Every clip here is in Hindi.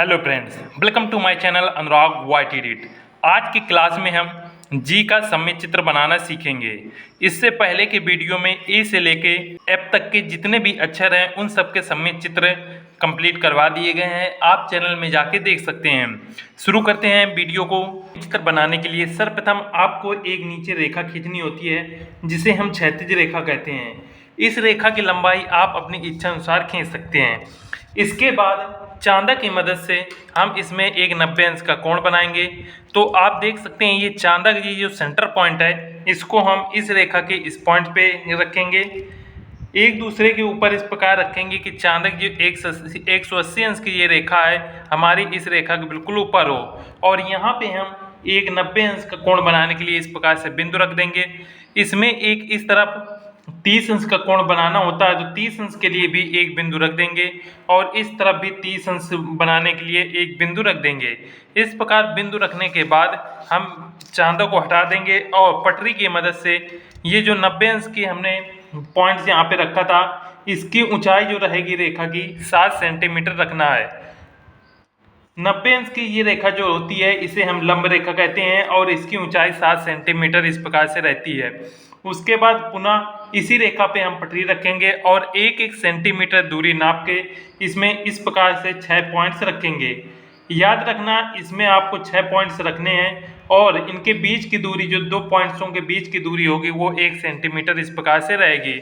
Hello friends, welcome to my channel Anurag white edit. आज की क्लास में हम जी का सममित चित्र बनाना सीखेंगे। इससे पहले के वीडियो में ए से लेके एफ तक के जितने भी अक्षर हैं उन सब के सममित चित्र कंप्लीट करवा दिए गए हैं। आप चैनल में जाके देख सकते हैं। शुरू करते हैं वीडियो को। चित्र बनाने के लिए सर्वप्रथम आपको एक नीचे रेखा खींचनी होती है जिसे हम क्षैतिज रेखा कहते हैं। इस रेखा की लंबाई आप अपनी इच्छा अनुसार खींच सकते हैं। इसके बाद चांदा की मदद से हम इसमें एक 90 अंश का कोण बनाएंगे। तो आप देख सकते हैं ये चांदा की जो सेंटर पॉइंट है इसको हम इस रेखा के इस पॉइंट पे रखेंगे, एक दूसरे के ऊपर इस प्रकार रखेंगे कि चांदा की जो 180 अंश की ये रेखा है हमारी इस रेखा के बिल्कुल ऊपर हो। और यहाँ पे हम एक 90 अंश का कोण बनाने के लिए इस प्रकार से बिंदु रख देंगे। इसमें एक इस तरफ 30 अंश का कोण बनाना होता है तो 30 अंश के लिए भी एक बिंदु रख देंगे और इस तरफ भी 30 अंश बनाने के लिए एक बिंदु रख देंगे। इस प्रकार बिंदु रखने के बाद हम चांदा को हटा देंगे और पटरी की मदद से ये जो 90 अंश की हमने पॉइंट्स यहाँ पे रखा था इसकी ऊंचाई जो रहेगी रेखा की 7 सेंटीमीटर रखना है। 90 अंश की ये रेखा जो होती है इसे हम लंब रेखा कहते हैं और इसकी ऊंचाई 7 सेंटीमीटर इस प्रकार से रहती है। उसके बाद पुनः इसी रेखा पे हम पटरी रखेंगे और एक एक सेंटीमीटर दूरी नाप के इसमें इस प्रकार से 6 पॉइंट्स रखेंगे। याद रखना इसमें आपको 6 पॉइंट्स रखने हैं और इनके बीच की दूरी जो 2 पॉइंट्सों के बीच की दूरी होगी वो 1 सेंटीमीटर इस प्रकार से रहेगी।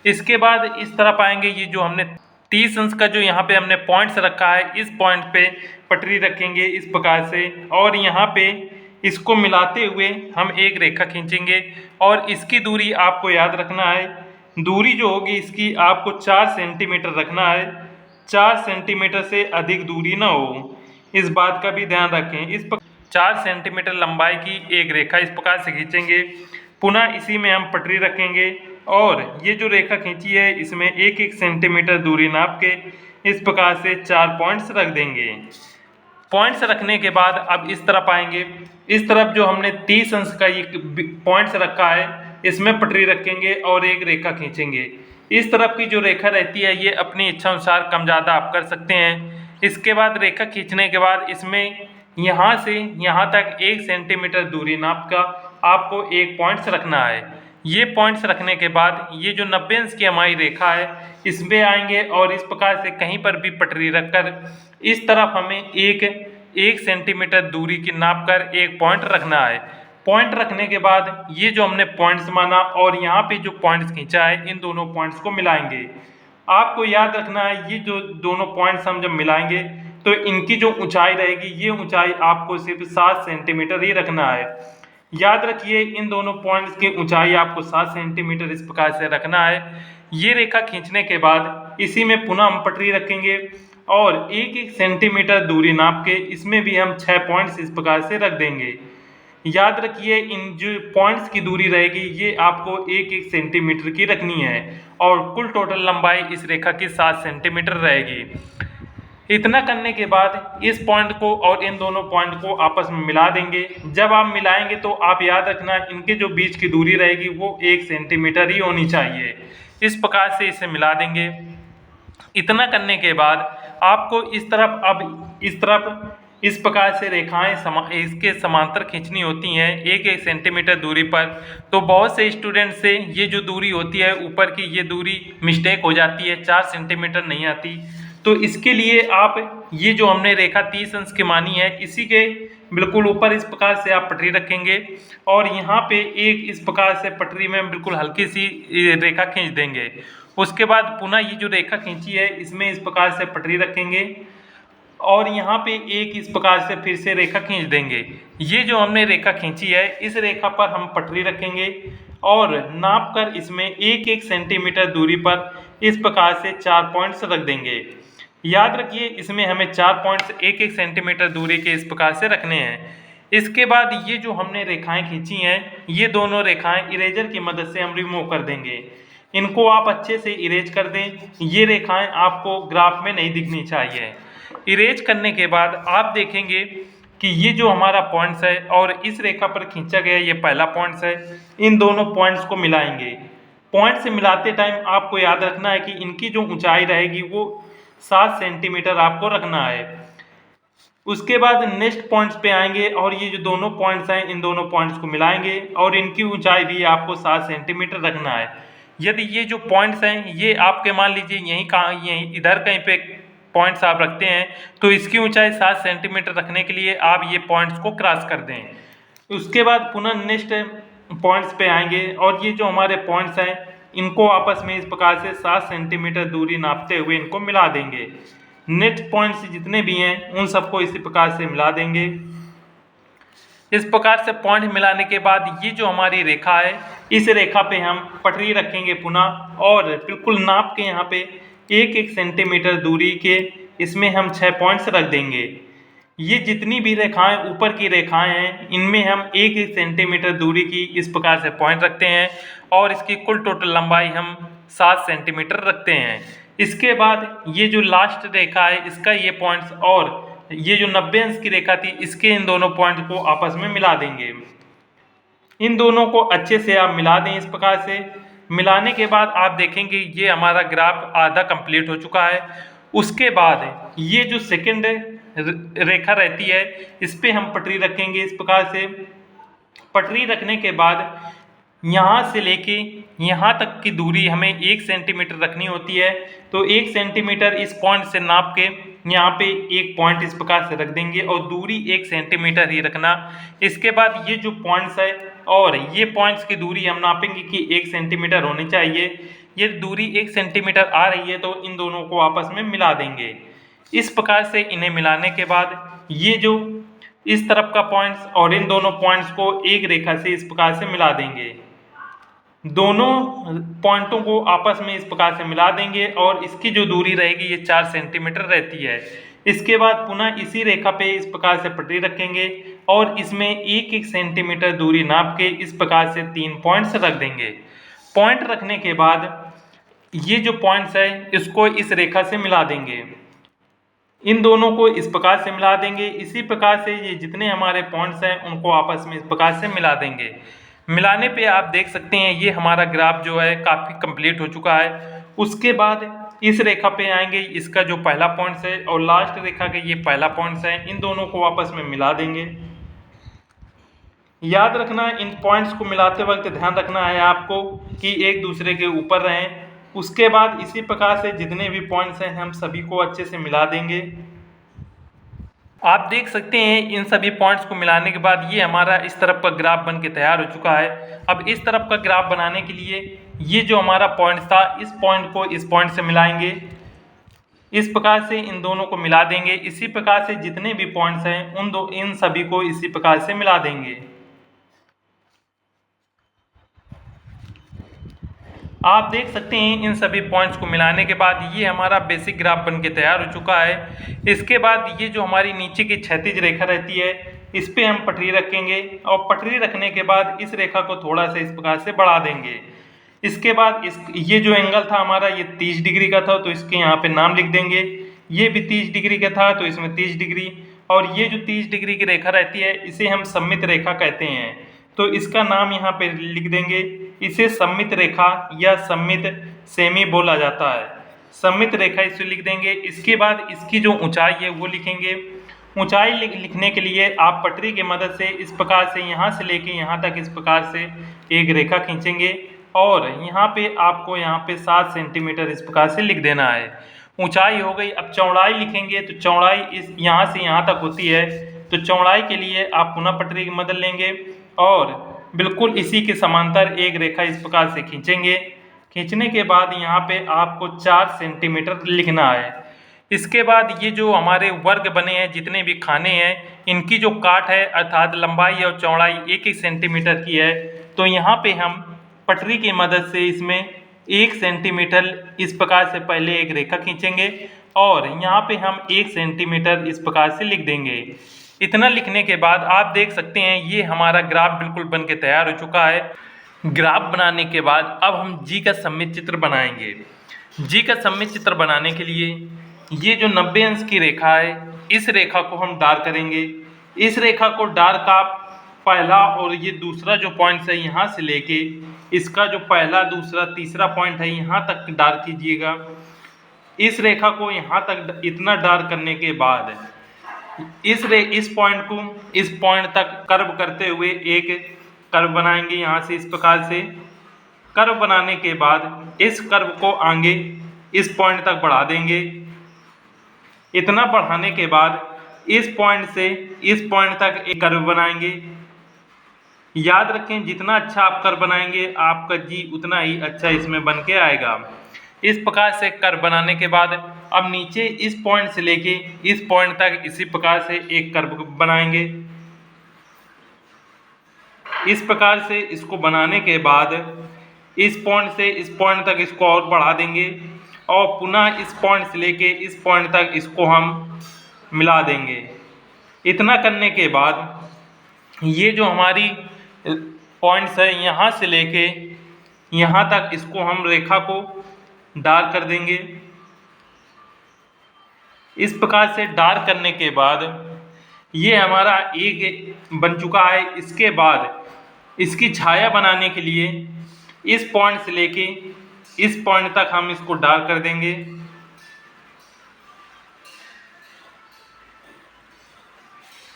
इसके बाद इस तरफ आएंगे, ये जो हमने 30 अंश का जो यहाँ पे हमने पॉइंट्स रखा है इस पॉइंट पे पटरी रखेंगे इस प्रकार से और यहाँ पे इसको मिलाते हुए हम एक रेखा खींचेंगे और इसकी दूरी आपको याद रखना है, दूरी जो होगी इसकी आपको 4 सेंटीमीटर रखना है। 4 सेंटीमीटर से अधिक दूरी ना हो, इस बात का भी ध्यान रखें। इस 4 सेंटीमीटर लंबाई की एक रेखा इस प्रकार से खींचेंगे। पुनः इसी में हम पटरी रखेंगे और ये जो रेखा खींची है इसमें एक एक सेंटीमीटर दूरी नाप के इस प्रकार से 4 पॉइंट्स रख देंगे। पॉइंट्स रखने के बाद अब इस तरफ आएंगे, इस तरफ जो हमने 30 अंश का ये पॉइंट्स रखा है इसमें पटरी रखेंगे और एक रेखा खींचेंगे। इस तरफ की जो रेखा रहती है ये अपनी इच्छा अनुसार कम ज़्यादा आप कर सकते हैं। इसके बाद रेखा खींचने के बाद इसमें यहाँ से यहाँ तक 1 सेंटीमीटर दूरी नाप का आपको एक पॉइंट्स रखना है। ये पॉइंट्स रखने के बाद ये जो 90 अंश की हमारी रेखा है इसमें आएंगे और इस प्रकार से कहीं पर भी पटरी रखकर इस तरफ हमें एक सेंटीमीटर दूरी की नाप कर एक पॉइंट रखना है। पॉइंट रखने के बाद ये जो हमने पॉइंट्स माना और यहाँ पे जो पॉइंट्स खींचा है इन दोनों पॉइंट्स को मिलाएंगे। आपको याद रखना है ये जो दोनों पॉइंट्स हम जब मिलाएंगे तो इनकी जो ऊंचाई रहेगी ये ऊंचाई आपको सिर्फ 7 सेंटीमीटर ही रखना है। याद रखिए इन दोनों पॉइंट्स की ऊंचाई आपको 7 सेंटीमीटर इस प्रकार से रखना है। ये रेखा खींचने के बाद इसी में पुनः हम पटरी रखेंगे और एक एक सेंटीमीटर दूरी नाप के इसमें भी हम 6 पॉइंट्स इस प्रकार से रख देंगे। याद रखिए इन जो पॉइंट्स की दूरी रहेगी ये आपको एक एक सेंटीमीटर की रखनी है और कुल टोटल लंबाई इस रेखा की 7 सेंटीमीटर रहेगी। इतना करने के बाद इस पॉइंट को और इन दोनों पॉइंट को आपस में मिला देंगे। जब आप मिलाएंगे तो आप याद रखना इनके जो बीच की दूरी रहेगी वो 1 सेंटीमीटर ही होनी चाहिए। इस प्रकार से इसे मिला देंगे। इतना करने के बाद आपको इस तरफ इस प्रकार से रेखाएं इसके समांतर खींचनी होती हैं एक एक सेंटीमीटर दूरी पर। तो बहुत से स्टूडेंट से ये जो दूरी होती है ऊपर की ये दूरी मिस्टेक हो जाती है, 4 सेंटीमीटर नहीं आती। तो इसके लिए आप ये जो हमने रेखा 30 अंश की मानी है इसी के बिल्कुल ऊपर इस प्रकार से आप पटरी रखेंगे और यहाँ पे एक इस प्रकार से पटरी में बिल्कुल हल्की सी रेखा खींच देंगे। उसके बाद पुनः ये जो रेखा खींची है इसमें इस प्रकार से पटरी रखेंगे और यहाँ पे एक इस प्रकार से फिर से रेखा खींच देंगे। ये जो हमने रेखा खींची है इस रेखा पर हम पटरी रखेंगे और नाप कर इसमें एक एक सेंटीमीटर दूरी पर इस प्रकार से 4 पॉइंट्स रख देंगे। याद रखिए इसमें हमें 4 पॉइंट्स एक एक सेंटीमीटर दूरी के इस प्रकार से रखने हैं। इसके बाद ये जो हमने रेखाएं खींची हैं ये दोनों रेखाएं इरेजर की मदद से हम रिमूव कर देंगे। इनको आप अच्छे से इरेज कर दें, ये रेखाएं आपको ग्राफ में नहीं दिखनी चाहिए। इरेज करने के बाद आप देखेंगे कि ये जो हमारा पॉइंट्स है और इस रेखा पर खींचा गया ये पहला पॉइंट्स है, इन दोनों पॉइंट्स को मिलाएंगे। पॉइंट से मिलाते टाइम आपको याद रखना है कि इनकी जो ऊंचाई रहेगी वो 7 सेंटीमीटर आपको रखना है। उसके बाद नेक्स्ट पॉइंट्स पे आएंगे और ये जो दोनों पॉइंट्स हैं इन दोनों पॉइंट्स को मिलाएंगे और इनकी ऊंचाई भी आपको 7 सेंटीमीटर रखना है। यदि ये जो पॉइंट्स हैं ये आपके मान लीजिए यहीं इधर कहीं पे पॉइंट्स आप रखते हैं तो इसकी ऊंचाई 7 सेंटीमीटर रखने के लिए आप ये पॉइंट्स को क्रॉस कर दें। उसके बाद पुनः नेक्स्ट पॉइंट्स पे आएंगे और ये जो हमारे पॉइंट्स हैं इनको आपस में इस प्रकार से 7 सेंटीमीटर दूरी नापते हुए इनको मिला देंगे। नेक्स्ट पॉइंट्स जितने भी हैं उन सबको इसी प्रकार से मिला देंगे। इस प्रकार से पॉइंट मिलाने के बाद ये जो हमारी रेखा है इस रेखा पे हम पटरी रखेंगे पुनः और बिल्कुल नाप के यहाँ पे 1-1 सेंटीमीटर दूरी के इसमें हम 6 पॉइंट्स रख देंगे। ये जितनी भी रेखाएं ऊपर की रेखाएं हैं इनमें हम 1-1 सेंटीमीटर दूरी की इस प्रकार से पॉइंट रखते हैं और इसकी कुल टोटल लंबाई हम 7 सेंटीमीटर रखते हैं। इसके बाद ये जो लास्ट रेखा है इसका ये पॉइंट्स और ये जो 90 अंश की रेखा थी इसके इन दोनों पॉइंट को आपस में मिला देंगे। इन दोनों को अच्छे से आप मिला दें। इस प्रकार से मिलाने के बाद आप देखेंगे ये हमारा ग्राफ आधा कंप्लीट हो चुका है। उसके बाद ये जो सेकंड रेखा रहती है इस पे हम पटरी रखेंगे। इस प्रकार से पटरी रखने के बाद यहाँ से लेके यहाँ तक की दूरी हमें 1 सेंटीमीटर रखनी होती है। तो 1 सेंटीमीटर इस पॉइंट से नाप के यहाँ पे एक पॉइंट इस प्रकार से रख देंगे और दूरी 1 सेंटीमीटर ही रखना। इसके बाद ये जो पॉइंट्स है और ये पॉइंट्स की दूरी हम नापेंगे कि 1 सेंटीमीटर होनी चाहिए। ये दूरी 1 सेंटीमीटर आ रही है तो इन दोनों को आपस में मिला देंगे। इस प्रकार से इन्हें मिलाने के बाद ये जो इस तरफ का पॉइंट्स और इन दोनों पॉइंट्स को एक रेखा से इस प्रकार से मिला देंगे। दोनों पॉइंटों को आपस में इस प्रकार से मिला देंगे और इसकी जो दूरी रहेगी ये 4 सेंटीमीटर रहती है। इसके बाद पुनः इसी रेखा पे इस प्रकार से पटरी रखेंगे और इसमें 1-1 सेंटीमीटर दूरी नाप के इस प्रकार से 3 पॉइंट्स रख देंगे। पॉइंट रखने के बाद ये जो पॉइंट्स है इसको इस रेखा से मिला देंगे। इन दोनों को इस प्रकार से मिला देंगे। इसी प्रकार से ये जितने हमारे पॉइंट्स हैं उनको आपस में इस प्रकार से मिला देंगे। मिलाने पे आप देख सकते हैं ये हमारा ग्राफ जो है काफ़ी कंप्लीट हो चुका है। उसके बाद इस रेखा पे आएंगे, इसका जो पहला पॉइंट्स है और लास्ट रेखा के ये पहला पॉइंट्स है, इन दोनों को आपस में मिला देंगे। याद रखना इन पॉइंट्स को मिलाते वक्त ध्यान रखना है आपको कि एक दूसरे के ऊपर रहें। उसके बाद इसी प्रकार से जितने भी पॉइंट्स हैं हम सभी को अच्छे से मिला देंगे। आप देख सकते हैं इन सभी पॉइंट्स को मिलाने के बाद ये हमारा इस तरफ का ग्राफ बन के तैयार हो चुका है। अब इस तरफ का ग्राफ बनाने के लिए ये जो हमारा पॉइंट था इस पॉइंट को इस पॉइंट से मिलाएंगे। इस प्रकार से इन दोनों को मिला देंगे। इसी प्रकार से जितने भी पॉइंट्स हैं इन सभी को इसी प्रकार से मिला देंगे। आप देख सकते हैं इन सभी पॉइंट्स को मिलाने के बाद ये हमारा बेसिक ग्राफ बन के तैयार हो चुका है। इसके बाद ये जो हमारी नीचे की क्षैतिज रेखा रहती है इस पे हम पटरी रखेंगे और पटरी रखने के बाद इस रेखा को थोड़ा सा इस प्रकार से बढ़ा देंगे। इसके बाद ये जो एंगल था हमारा ये 30 डिग्री का था तो इसके यहाँ पे नाम लिख देंगे। ये भी 30 डिग्री का था तो इसमें 30 डिग्री, और ये जो 30 डिग्री की रेखा रहती है इसे हम सममित रेखा कहते हैं तो इसका नाम यहाँ पे लिख देंगे। इसे सममित रेखा या सममित सेमी बोला जाता है। सममित रेखा इसे लिख देंगे। इसके बाद इसकी जो ऊंचाई है वो लिखेंगे। ऊंचाई लिखने के लिए आप पटरी की मदद से इस प्रकार से यहाँ से लेके यहाँ तक इस प्रकार से एक रेखा खींचेंगे और यहाँ पे आपको यहाँ पे 7 सेंटीमीटर इस प्रकार से लिख देना है। ऊंचाई हो गई। अब चौड़ाई लिखेंगे तो चौड़ाई इस यहाँ से यहाँ तक होती है तो चौड़ाई के लिए आप पुनः पटरी की मदद लेंगे और बिल्कुल इसी के समांतर एक रेखा इस प्रकार से खींचेंगे। खींचने के बाद यहाँ पे आपको 4 सेंटीमीटर लिखना है। इसके बाद ये जो हमारे वर्ग बने हैं जितने भी खाने हैं इनकी जो काट है अर्थात लंबाई और चौड़ाई 1-1 सेंटीमीटर की है तो यहाँ पे हम पटरी की मदद से इसमें 1 सेंटीमीटर इस प्रकार से पहले एक रेखा खींचेंगे और यहाँ पे हम 1 सेंटीमीटर इस प्रकार से लिख देंगे। इतना लिखने के बाद आप देख सकते हैं ये हमारा ग्राफ बिल्कुल बन के तैयार हो चुका है। ग्राफ बनाने के बाद अब हम जी का सममित चित्र बनाएंगे। जी का सममित चित्र बनाने के लिए ये जो 90 अंश की रेखा है इस रेखा को हम डार्क करेंगे। इस रेखा को डार्क आप पहला और ये दूसरा जो पॉइंट है यहाँ से लेके इसका जो पहला दूसरा तीसरा पॉइंट है यहाँ तक डार्क कीजिएगा। इस रेखा को यहाँ तक इतना डार्क करने के बाद इस पॉइंट तक कर्व करते हुए एक कर्व बनाएंगे। यहाँ से इस प्रकार से कर्व बनाने के बाद इस कर्व को आगे इस पॉइंट तक बढ़ा देंगे। इतना बढ़ाने के बाद इस पॉइंट से इस पॉइंट तक एक कर्व बनाएंगे। याद रखें, जितना अच्छा आप कर्व बनाएंगे आपका जी उतना ही अच्छा इसमें बन के आएगा। इस प्रकार से कर्व बनाने के बाद अब नीचे इस पॉइंट से लेके इस पॉइंट तक इसी प्रकार से एक कर्व बनाएंगे। इस प्रकार से इसको बनाने के बाद इस पॉइंट से इस पॉइंट तक इसको और बढ़ा देंगे और पुनः इस पॉइंट से लेके इस पॉइंट तक इसको हम मिला देंगे। इतना करने के बाद ये जो हमारी पॉइंट्स है यहाँ से लेके यहाँ तक इसको हम रेखा को डार्क कर देंगे। इस प्रकार से डार्क करने के बाद ये हमारा एक बन चुका है। इसके बाद इसकी छाया बनाने के लिए इस पॉइंट से लेके इस पॉइंट तक हम इसको डार्क कर देंगे।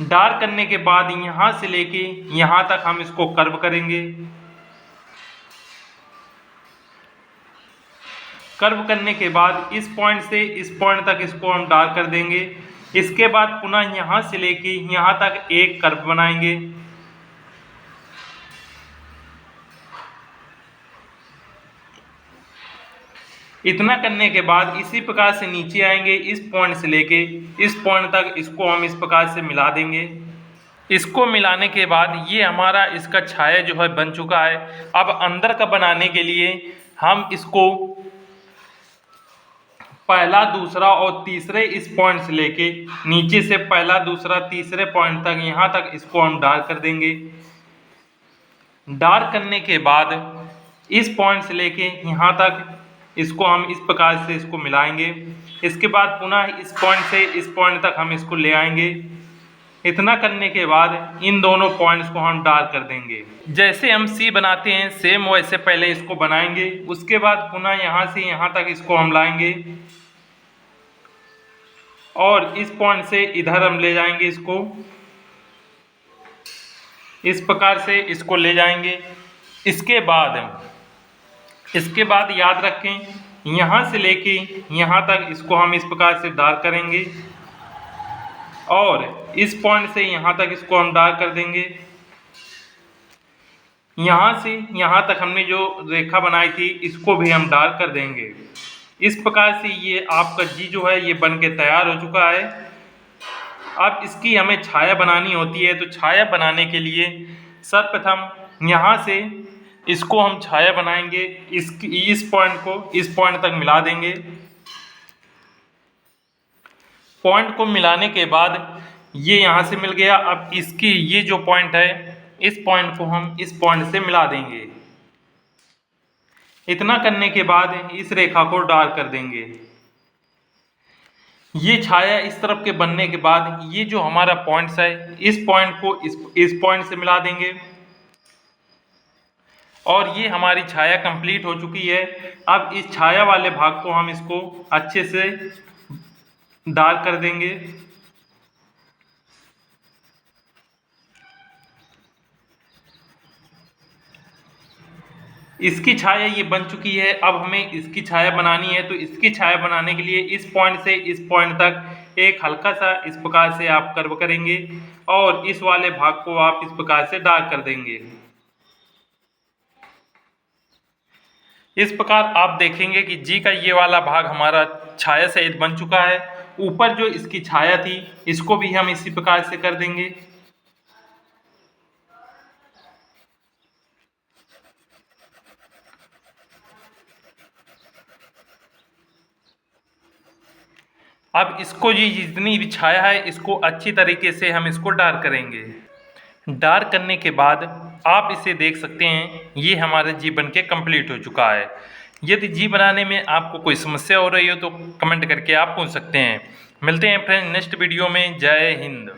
डार्क करने के बाद यहाँ से लेके यहाँ तक हम इसको कर्व करेंगे। कर्व करने के बाद इस पॉइंट से इस पॉइंट तक इसको हम डार्क कर देंगे। इसके बाद पुनः यहाँ से लेके यहाँ तक एक कर्व बनाएंगे। इतना करने के बाद इसी प्रकार से नीचे आएंगे। इस पॉइंट से लेके इस पॉइंट तक इसको हम इस प्रकार से मिला देंगे। इसको मिलाने के बाद ये हमारा इसका छाया जो है बन चुका है। अब अंदर का बनाने के लिए हम इसको पहला, दूसरा और तीसरे इस पॉइंट से लेके नीचे से पहला, दूसरा, तीसरे पॉइंट तक यहाँ तक इसको हम डार्क कर देंगे। डार्क करने के बाद इस पॉइंट से लेके यहाँ तक इसको हम इस प्रकार से इसको मिलाएंगे। इसके बाद पुनः इस पॉइंट से इस पॉइंट तक हम इसको ले आएंगे। इतना करने के बाद इन दोनों पॉइंट्स को हम डार्क कर देंगे। जैसे हम सी बनाते हैं सेम वैसे पहले इसको बनाएंगे। उसके बाद पुनः यहाँ से यहाँ तक इसको हम लाएंगे और इस पॉइंट से इधर हम ले जाएंगे। इसको इस प्रकार से इसको ले जाएंगे। इसके बाद याद रखें, यहाँ से लेके यहाँ तक इसको हम इस प्रकार से डार्क करेंगे और इस पॉइंट से यहाँ तक इसको हम डार्क कर देंगे। यहाँ से यहाँ तक हमने जो रेखा बनाई थी इसको भी हम डार्क कर देंगे। इस प्रकार से ये आपका जी जो है ये बन के तैयार हो चुका है। अब इसकी हमें छाया बनानी होती है, तो छाया बनाने के लिए सर्वप्रथम यहाँ से इसको हम छाया बनाएंगे। इस पॉइंट को इस पॉइंट तक मिला देंगे। पॉइंट को मिलाने के बाद ये यहाँ से मिल गया। अब इसकी ये जो पॉइंट है इस पॉइंट को हम इस पॉइंट से मिला देंगे। इतना करने के बाद इस रेखा को डार्क कर देंगे। ये छाया इस तरफ के बनने के बाद ये जो हमारा पॉइंट्स है इस पॉइंट को इस पॉइंट से मिला देंगे और ये हमारी छाया कंप्लीट हो चुकी है। अब इस छाया वाले भाग को हम इसको अच्छे से डार्क कर देंगे। इसकी छाया ये बन चुकी है। अब हमें इसकी छाया बनानी है, तो इसकी छाया बनाने के लिए इस पॉइंट से इस पॉइंट तक एक हल्का सा इस प्रकार से आप कर्व करेंगे और इस वाले भाग को आप इस प्रकार से डार्क कर देंगे। इस प्रकार आप देखेंगे कि जी का ये वाला भाग हमारा छाया सहित बन चुका है। ऊपर जो इसकी छाया थी इसको भी हम इसी प्रकार से कर देंगे। अब इसको ये जितनी भी छाया है इसको अच्छी तरीके से हम इसको डार्क करेंगे। डार्क करने के बाद आप इसे देख सकते हैं, ये हमारा जी बन के कंप्लीट हो चुका है। यदि जी बनाने में आपको कोई समस्या हो रही हो तो कमेंट करके आप पूछ सकते हैं। मिलते हैं फ्रेंड्स नेक्स्ट वीडियो में। जय हिंद।